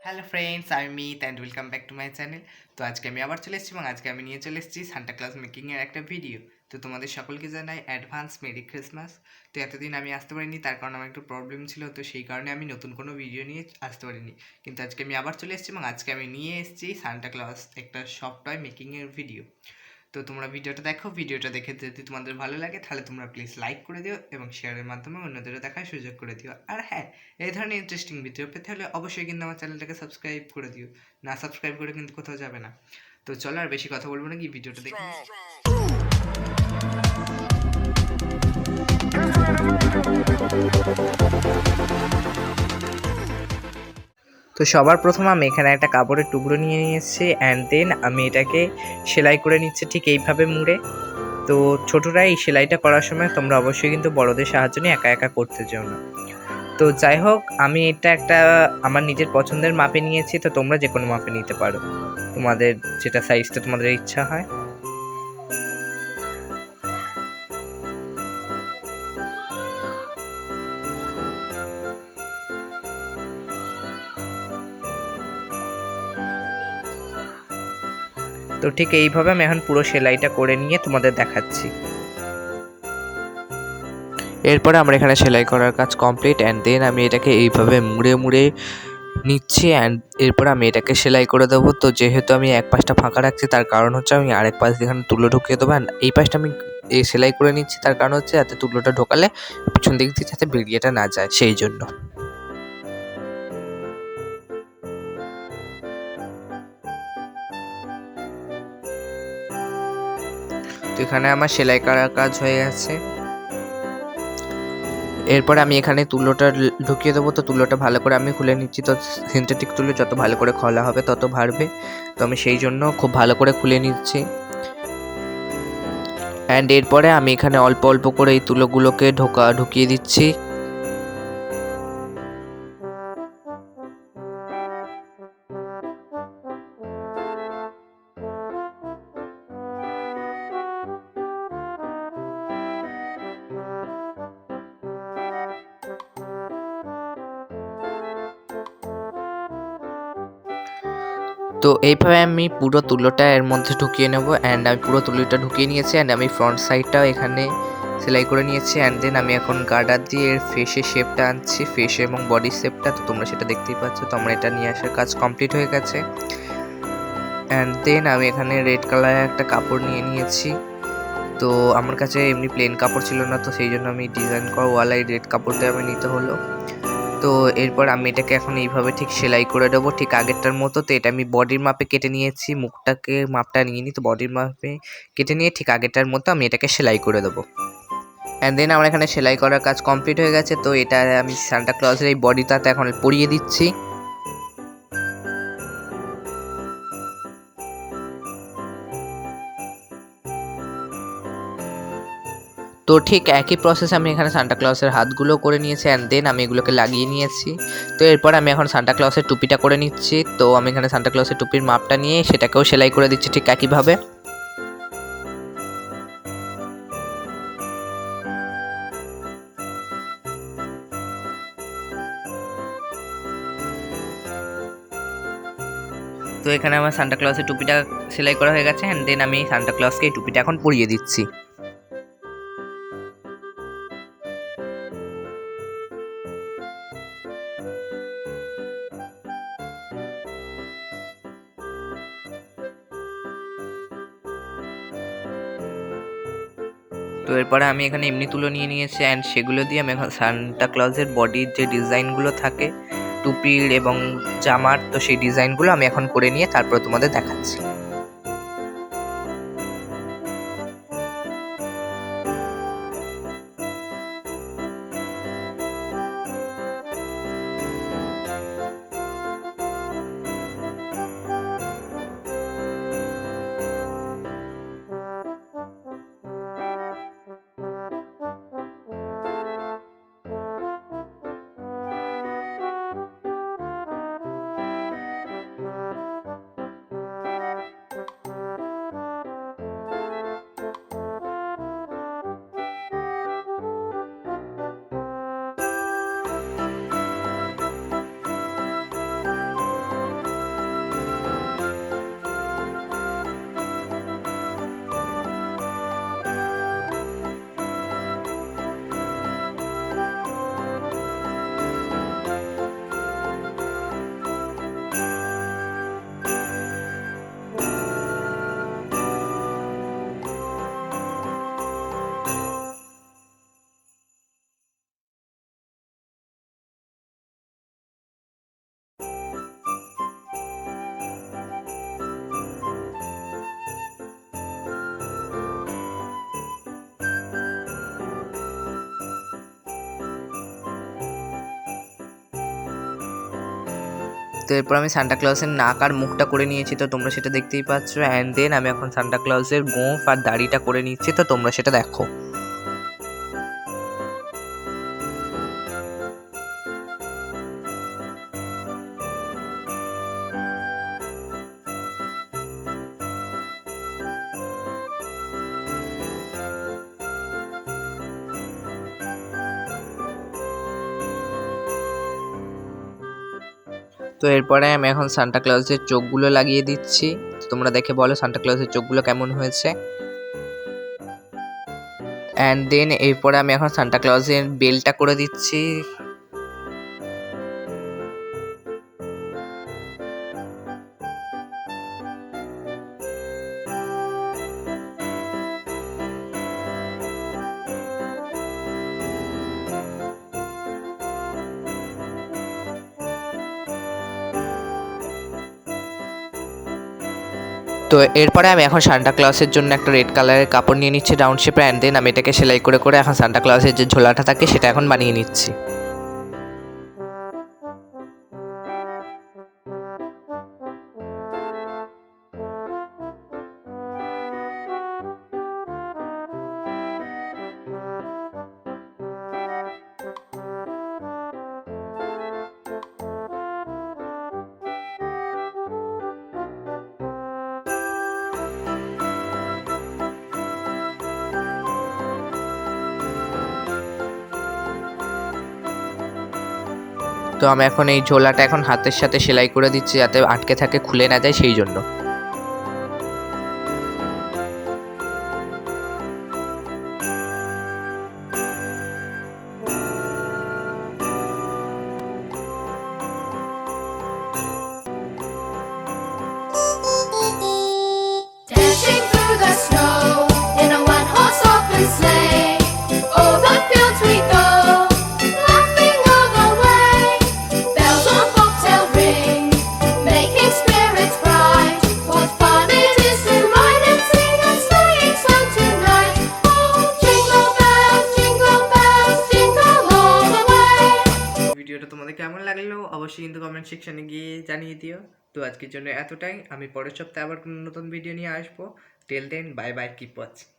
Hello friends, আমি Mit and welcome back to my channel. তো আজকে আমি আবার চলে এসেছি এবং আজকে আমি নিয়ে চলে এসেছি সান্টা ক্লাস মেকিংয়ের একটা ভিডিও। তো তোমাদের সকলকে জানাই অ্যাডভান্স মেরি ক্রিসমাস। তো এতদিন আমি আসতে পারিনি, তার কারণ আমার একটু প্রবলেম ছিল, তো সেই কারণে আমি নতুন কোনো ভিডিও নিয়ে আসতে পারিনি। কিন্তু আজকে আমি আবার চলে এসেছি এবং আজকে আমি নিয়ে এসেছি সান্টা ক্লাস একটা সফট টয় মেকিংয়ের ভিডিও। তো তোমরা ভিডিওটা দেখো, ভিডিওটা দেখে যদি তোমাদের ভালো লাগে তাহলে তোমরা প্লিজ লাইক করে দিও এবং শেয়ারের মাধ্যমে অন্যদেরও দেখার সুযোগ করে দিও। আর হ্যাঁ, এই ধরনের ইন্টারেস্টিং ভিডিও পেতে হলে অবশ্যই কিন্তু আমার চ্যানেলটাকে সাবস্ক্রাইব করে দিও। না সাবস্ক্রাইব করে কিন্তু কোথাও যাবে না। তো চলো আর বেশি কথা বলবো না, কি ভিডিওটা দেখি। তো সবার প্রথম আমি এখানে একটা কাপড়ের টুকরো নিয়ে নিয়েছি অ্যান্ড দেন আমি এটাকে সেলাই করে নিচ্ছি ঠিক এইভাবে মুড়ে। তো ছোটরা এই সেলাইটা করার সময় তোমরা অবশ্যই কিন্তু বড়দের সাহায্য নিয়ে একা একা করতে চাও না। তো যাই হোক, আমি এটা একটা আমার নিজের পছন্দের মাপে নিয়েছি, তো তোমরা যে কোনো মাপে নিতে পারো, তোমাদের যেটা সাইজটা তোমাদের ইচ্ছা হয়। তো ঠিক এইভাবে আমি এখন পুরো সেলাইটা করে নিয়ে তোমাদের দেখাচ্ছি। এরপরে আমরা এখানে সেলাই করার কাজ কমপ্লিট অ্যান্ড দেন আমি এটাকে এইভাবে মুড়ে মুড়ে নিচ্ছি অ্যান্ড এরপর আমি এটাকে সেলাই করে দেবো। তো যেহেতু আমি এক পাশটা ফাঁকা রাখছি, তার কারণ হচ্ছে আমি আরেক পাশ দিয়ে এখানে তুলো ঢুকিয়ে দেবো অ্যান্ড এই পাশটা আমি এই সেলাই করে নিচ্ছি, তার কারণ হচ্ছে যাতে তুলোটা ঢোকালে পিছন দিক দিয়ে যাতে বেরিয়েটা না যায়, সেই জন্য। তো এখানে আমার সেলাই করার কাজ হয়ে গেছে। এরপরে আমি এখানে তুলোটা ঢুকিয়ে দেবো। তো তুলোটা ভালো করে আমি খুলে নিচ্ছি। তো সিনথেটিক তুলো যত ভালো করে খোলা হবে তত বাড়বে, তো আমি সেই জন্য খুব ভালো করে খুলে নিচ্ছি। অ্যান্ড এরপরে আমি এখানে অল্প অল্প করে এই তুলোগুলোকে ঢুকিয়ে দিচ্ছি। তো এইভাবে আমি পুরো তুলোটা এর মধ্যে ঢুকিয়ে নেব অ্যান্ড আমি পুরো তুলোটা ঢুকিয়ে নিয়েছি অ্যান্ড আমি ফ্রন্ট সাইডটাও এখানে সেলাই করে নিয়েছি অ্যান্ড দেন আমি এখন গার্ডার দিয়ে এর ফেসের শেপটা আনছি, ফেস এবং বডি শেপটা। তো তোমরা সেটা দেখতেই পাচ্ছ। তো আমার এটা নিয়ে আসার কাজ কমপ্লিট হয়ে গেছে অ্যান্ড দেন আমি এখানে রেড কালারের একটা কাপড় নিয়ে নিয়েছি। তো আমার কাছে এমনি প্লেন কাপড় ছিল না, তো সেই জন্য আমি ডিজাইন করা ওয়ালাই রেড কাপড়টা আমি নিতে হলো। তো এরপর আমি এটাকে এখন এইভাবে ঠিক সেলাই করে দেবো ঠিক আগেরটার মতো। তো এটা আমি বডির মাপে কেটে নিয়েছি, মুখটাকে মাপটা নিয়ে নিই, তো বডির মাপে কেটে নিয়ে ঠিক আগেরটার মতো আমি এটাকে সেলাই করে দেবো। অ্যান্ড দেন আমার এখানে সেলাই করার কাজ কমপ্লিট হয়ে গেছে। তো এটা আমি সান্টা ক্লজের এই বডিটাতে এখন পরিয়ে দিচ্ছি। তো ঠিক একই প্রসেস আমি এখানে সান্টা ক্লজের হাতগুলো করে নিয়েছি অ্যান্ড দেন আমি এগুলোকে লাগিয়ে নিয়েছি। তো এরপর আমি এখন সান্টা ক্লজের টুপিটা করে নিচ্ছি। তো আমি এখানে সান্টা ক্লজের টুপির মাপটা নিয়ে সেটাকেও সেলাই করে দিচ্ছি ঠিক একইভাবে। তো এখানে আমার সান্টা ক্লজের টুপিটা সেলাই করা হয়ে গেছে অ্যান্ড দেন আমি সান্টা ক্লজকে এই টুপিটা এখন পরিয়ে দিচ্ছি। তো এরপরে আমি এখানে এমনি তুলো নিয়ে নিয়েছি অ্যান্ড সেগুলো দিয়ে আমি এখন সান্টা ক্লজের বডির যে ডিজাইনগুলো থাকে টুপির এবং জামার, তো সেই ডিজাইনগুলো আমি এখন করে নিয়ে তারপর তোমাদের দেখাচ্ছি। তো এরপর আমি সান্টা ক্লজের নাক আর মুখটা করে নিয়েছি, তো তোমরা সেটা দেখতেই পাচ্ছ। অ্যান্ড দেন আমি এখন সান্টা ক্লজের গোঁফ আর দাড়িটা করে নিচ্ছি, তো তোমরা সেটা দেখো। তো এরপরে আমি এখন সান্টা ক্লজের চোখগুলো লাগিয়ে দিচ্ছি, তোমরা দেখে বলো সান্টা ক্লজের চোখগুলো কেমন হয়েছে। অ্যান্ড দেন এরপরে আমি এখন সান্টা ক্লজের বেলটা করে দিচ্ছি। তো এরপরে আমি এখন সান্টা ক্লজের জন্য একটা রেড কালারের কাপড় নিয়ে নিচ্ছি রাউন্ড শেপে, অ্যান্ড দেন আমি এটাকে সেলাই করে করে এখন সান্টা ক্লজের যে ঝোলাটা থাকে সেটা এখন বানিয়ে নিচ্ছি। তো আমি এখন এই ঝোলাটা এখন হাতের সাথে সেলাই করে দিচ্ছি যাতে আটকে থাকে, খুলে না যায় সেই জন্য। Dashing through the snow in a one-horse open sleigh, over fields we go, laughing all the way. Bells on bobtail ring, making spirits bright. What fun it is to ride and sing a sleighing song tonight! Oh, jingle bells, jingle all the way. ভিডিওটা তোমাদের কেমন লাগলো অবশ্যই কিন্তু comment সেকশনে গিয়ে জানিয়ে দিও। তো আজকের জন্য এতটাই, আমি পরের সপ্তাহে আবার কোনো নতুন ভিডিও নিয়ে আসবো। Till then bye bye, keep watching.